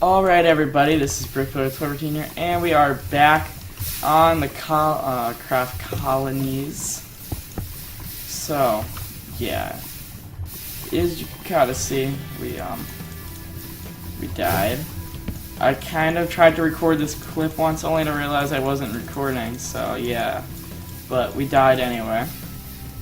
Alright everybody, this is Brickbuilder12 here, and we are back on the Craft Colonies. So, yeah, as you can kind of see, we died. I kind of tried to record this clip once, only to realize I wasn't recording, so yeah, but we died anyway.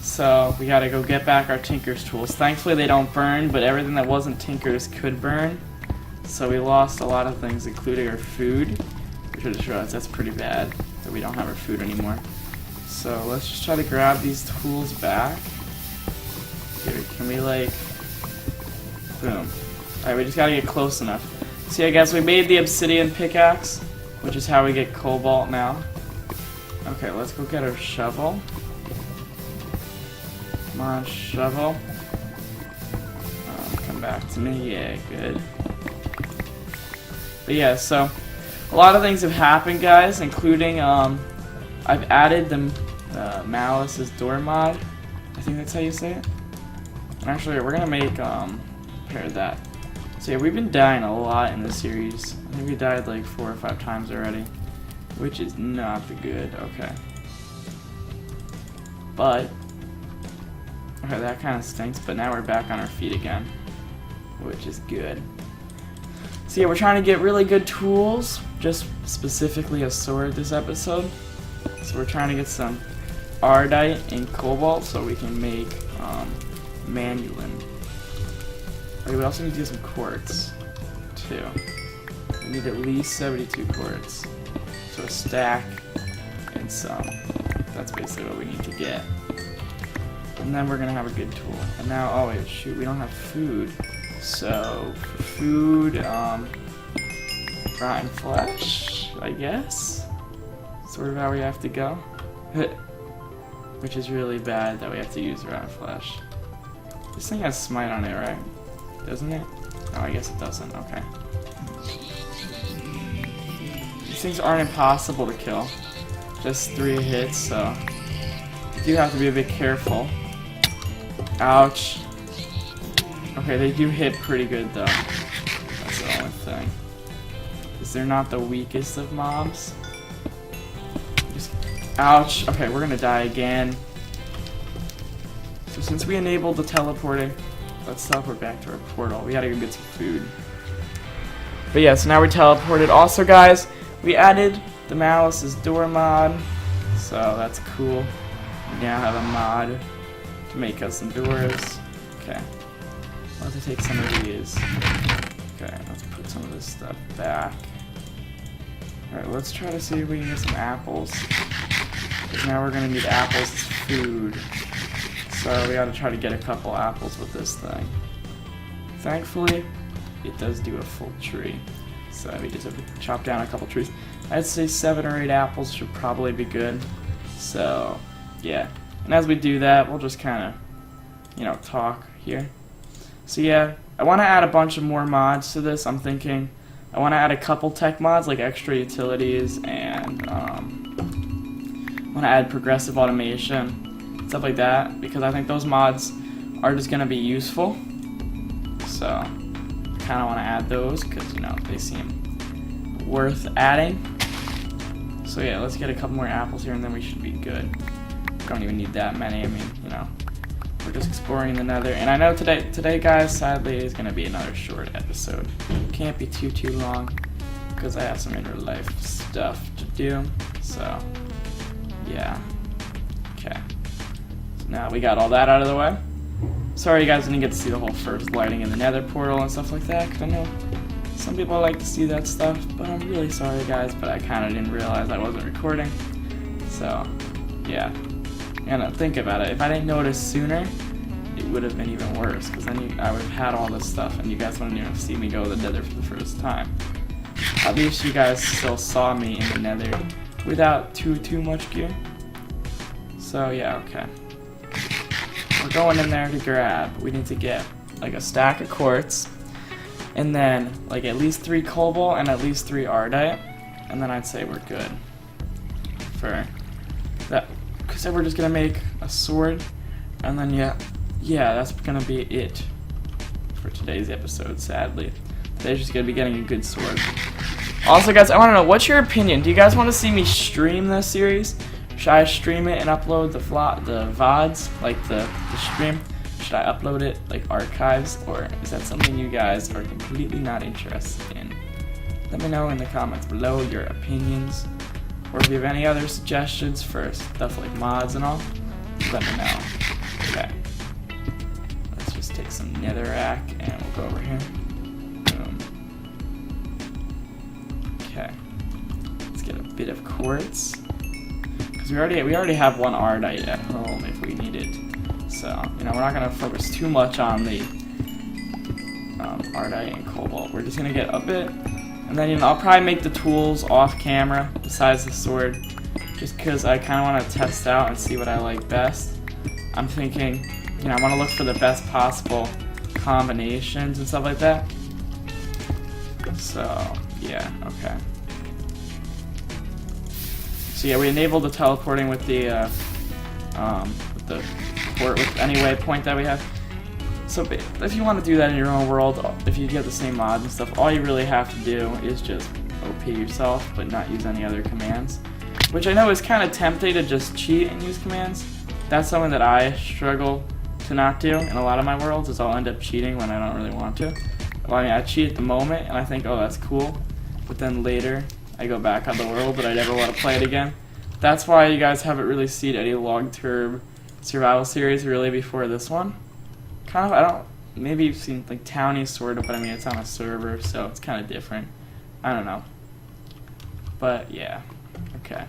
So, we gotta go get back our Tinker's tools. Thankfully they don't burn, but everything that wasn't Tinker's could burn. So we lost a lot of things, including our food. We should have realized that's pretty bad, that we don't have our food anymore. So let's just try to grab these tools back. Here, can we like... Boom. Alright, we just gotta get close enough. So yeah guys, we made the obsidian pickaxe, which is how we get cobalt now. Okay, let's go get our shovel. Come on, shovel. Come back to me, yeah, good. But yeah, so a lot of things have happened, guys, including I've added the MalisisDoor mod. I think that's how you say it. And actually, we're gonna make pair that. So yeah, we've been dying a lot in this series. I think we died like 4 or 5 times already, which is not the good. Okay, but okay, that kind of stinks. But now we're back on our feet again, which is good. So yeah, we're trying to get really good tools, just specifically a sword this episode. So we're trying to get some ardite and cobalt so we can make manulin. Okay, we also need to do some quartz too. We need at least 72 quartz. So a stack and some. That's basically what we need to get. And then we're gonna have a good tool. And now, oh wait, shoot, we don't have food. So, for food, rotten flesh, I guess? Sort of how we have to go. Which is really bad that we have to use rotten flesh. This thing has smite on it, right? Doesn't it? Oh, I guess it doesn't, okay. These things aren't impossible to kill. Just 3 hits, so you do have to be a bit careful. Ouch. Okay, they do hit pretty good though. That's the only thing. Is they're not the weakest of mobs. Just, ouch. Okay, we're gonna die again. So since we enabled the teleporting, let's teleport back to our portal. We gotta go get some food. But yeah, so now we're teleported. Also guys, we added the MalisisDoor mod. So that's cool. We now have a mod to make us some doors. Okay. I'll have to take some of these. Okay, let's put some of this stuff back. Alright, let's try to see if we can get some apples. Because now we're going to need apples as food. So we gotta try to get a couple apples with this thing. Thankfully, it does do a full tree. So we just have to chop down a couple trees. I'd say 7 or 8 apples should probably be good. So, yeah. And as we do that, we'll just kind of, you know, talk here. So yeah, I want to add a bunch of more mods to this. I'm thinking I want to add a couple tech mods like extra utilities and I want to add progressive automation, stuff like that, because I think those mods are just going to be useful. So I kind of want to add those because, you know, they seem worth adding. So yeah, let's get a couple more apples here and then we should be good. Don't even need that many, I mean, you know. We're just exploring the nether, and I know today guys, sadly, is going to be another short episode. Can't be too long, because I have some inner life stuff to do, so, yeah. Okay. So now we got all that out of the way. Sorry you guys didn't get to see the whole first lighting in the nether portal and stuff like that, because I know some people like to see that stuff, but I'm really sorry guys, but I kind of didn't realize I wasn't recording, so, yeah. And think about it, if I didn't notice sooner, it would have been even worse, because then I would have had all this stuff, and you guys wouldn't even see me go to the nether for the first time. At least you guys still saw me in the nether without too much gear. So yeah, okay. We're going in there to grab. We need to get like a stack of quartz, and then like at least 3 cobalt and at least 3 ardite, and then I'd say we're good for that. Because then we're just gonna make a sword, and then yeah, that's gonna be it for today's episode, sadly. Today's just gonna be getting a good sword. Also, guys, I want to know, what's your opinion? Do you guys want to see me stream this series? Should I stream it and upload the VODs, like the stream? Should I upload it like archives, or is that something you guys are completely not interested in? Let me know in the comments below your opinions, or if you have any other suggestions for stuff like mods and all, let me know. Okay. Let's just take some netherrack and we'll go over here. Boom. Okay. Let's get a bit of quartz. Because we already have one ardite at home if we need it. So, you know, we're not gonna focus too much on the ardite and cobalt. We're just gonna get a bit, and then, you know, I'll probably make the tools off camera besides the sword, just because I kind of want to test out and see what I like best. I'm thinking, you know, I want to look for the best possible combinations and stuff like that. So, yeah, okay. So yeah, we enabled the teleporting with the port with any waypoint that we have. So if you want to do that in your own world, if you get the same mods and stuff, all you really have to do is just OP yourself, but not use any other commands. Which I know is kind of tempting to just cheat and use commands. That's something that I struggle to not do in a lot of my worlds, is I'll end up cheating when I don't really want to. Well, I mean, I cheat at the moment, and I think, oh, that's cool. But then later, I go back on the world, but I never want to play it again. That's why you guys haven't really seen any long-term survival series really before this one. Kind of, I don't, maybe you've seen like Townies sort of, but I mean it's on a server, so it's kind of different. I don't know. But yeah, okay.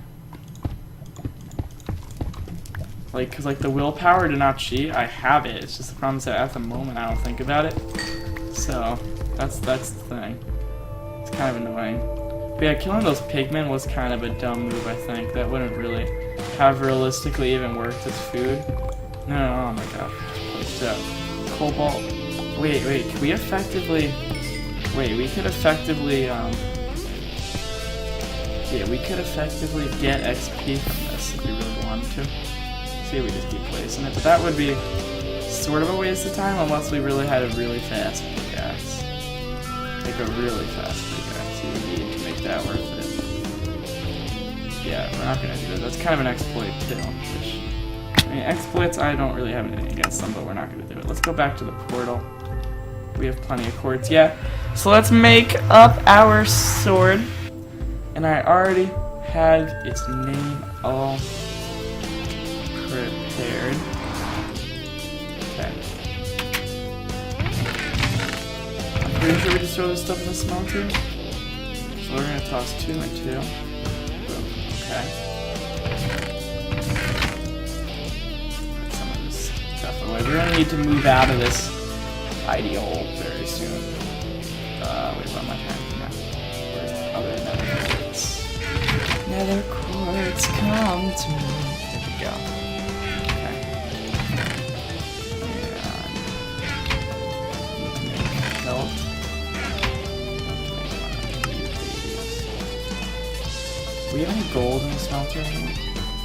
Like, cause like the willpower to not cheat, I have it. It's just the problem is that at the moment I don't think about it. So that's the thing. It's kind of annoying. But yeah, killing those pigmen was kind of a dumb move. I think that wouldn't really have realistically even worked as food. No, oh my gosh. So, cobalt. Wait, can we effectively... Wait, we could effectively, yeah, we could effectively get XP from this if we really wanted to. See, we just keep placing it. But that would be sort of a waste of time unless we really had a really fast pickaxe. Like a really fast pickaxe. You would need to make that worth it. Yeah, we're not gonna do that. That's kind of an exploit too. Which, I mean, exploits, I don't really have anything against them, but we're not going to do it. Let's go back to the portal. We have plenty of quartz. Yeah, so let's make up our sword. And I already had its name all prepared. Okay. I'm pretty sure we just throw this stuff in the smelter. So we're going to toss 2 and 2. Boom. Okay. We're gonna need to move out of this ideal very soon. Wait, what am I trying to do now? Where's the other nether quartz? Nether quartz, come to me. There we go. Okay. And belt. Do we have any gold in the smelter anymore?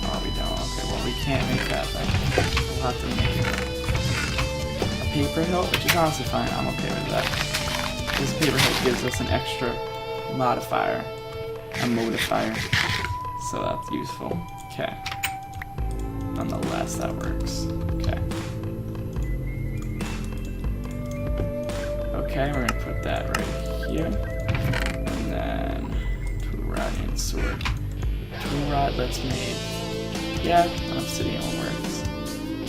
Oh, we don't. Okay, well, we can't make that thing. We'll have to make it. Paper hilt, which is honestly fine. I'm okay with that. This paper hilt gives us an extra modifier, a modifier, so that's useful. Okay. Nonetheless, that works. Okay. Okay, we're gonna put that right here, and then two-rod and sword. Two-rod, let's make. Yeah, obsidian works.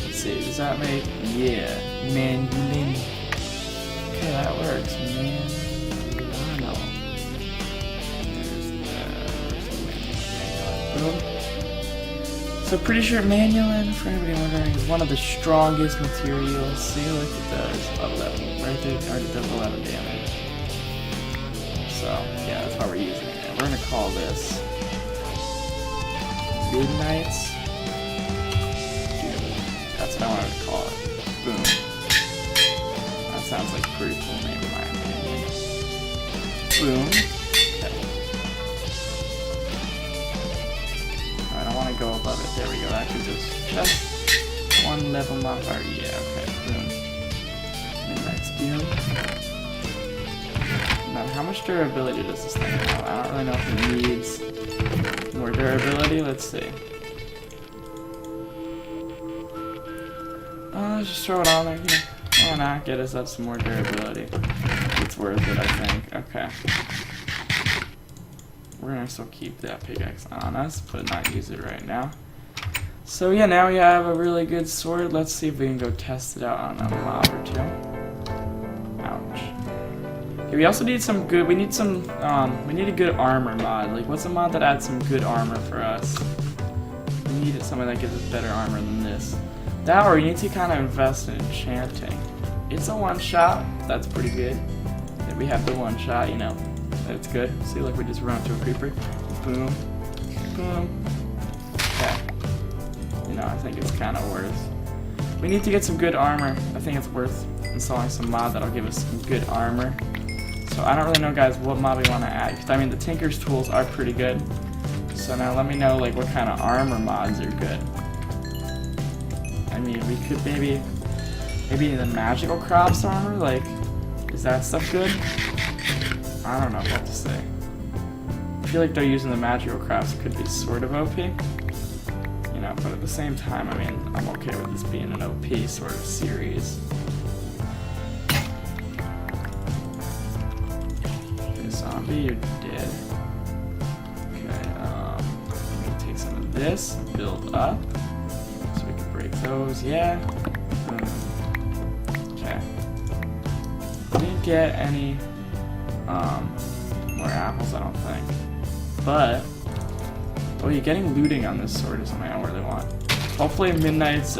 Let's see, does that make? Yeah. Mandolin. Okay, that works, man. There's the mandolin. So pretty sure mandolin, for anybody wondering, is one of the strongest materials. See, look, it does 11. Right there, it already does 11 damage. So, yeah, that's why we're using it. We're gonna call this Midnight's. That's what I wanted to call it. Boom. Sounds like a pretty cool name in my opinion. Boom. Okay. I don't want to go above it. There we go. That gives us just one level modifier. Yeah, okay. Boom. Midnight's doom. much durability does this thing have? I don't really know if it needs more durability. Let's see. Let's just throw it on there. Yeah. Why not get us up some more durability? It's worth it, I think. Okay. We're gonna still keep that pickaxe on us, but not use it right now. So yeah, now we have a really good sword. Let's see if we can go test it out on a mob or two. Ouch. Okay, we also need some good, we need a good armor mod. Like, what's a mod that adds some good armor for us? We need something that gives us better armor than this. That, or we need to kind of invest in enchanting. It's a one-shot, that's pretty good. If we have the one-shot, you know, that's good. See, like, we just run into a creeper. Boom. Boom. Okay. You know, I think it's kind of worth. We need to get some good armor. I think it's worth installing some mod that'll give us some good armor. So I don't really know, guys, what mod we want to add. 'Cause, I mean, the Tinker's tools are pretty good. So now let me know, like, what kind of armor mods are good. I mean, we could maybe the magical crops armor. Like, is that stuff good? I don't know what to say. I feel like they're using the magical crafts could be sort of OP. You know, but at the same time, I mean, I'm okay with this being an OP sort of series. Okay, zombie, you're dead. Okay, I'm gonna take some of this, build up, so we can break those, yeah. Okay. Didn't get any more apples, I don't think. But oh, you're getting looting on this sword is something I really want. Hopefully Midnight's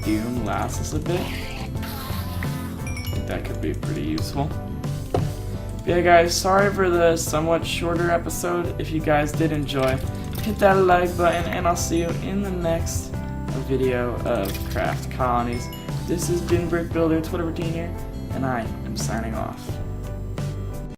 Doom lasts us a bit. I think that could be pretty useful. But yeah, guys, sorry for the somewhat shorter episode. If you guys did enjoy, hit that like button, and I'll see you in the next video of Craft Colonies. This has been Brick Builder 12 here, and I am signing off.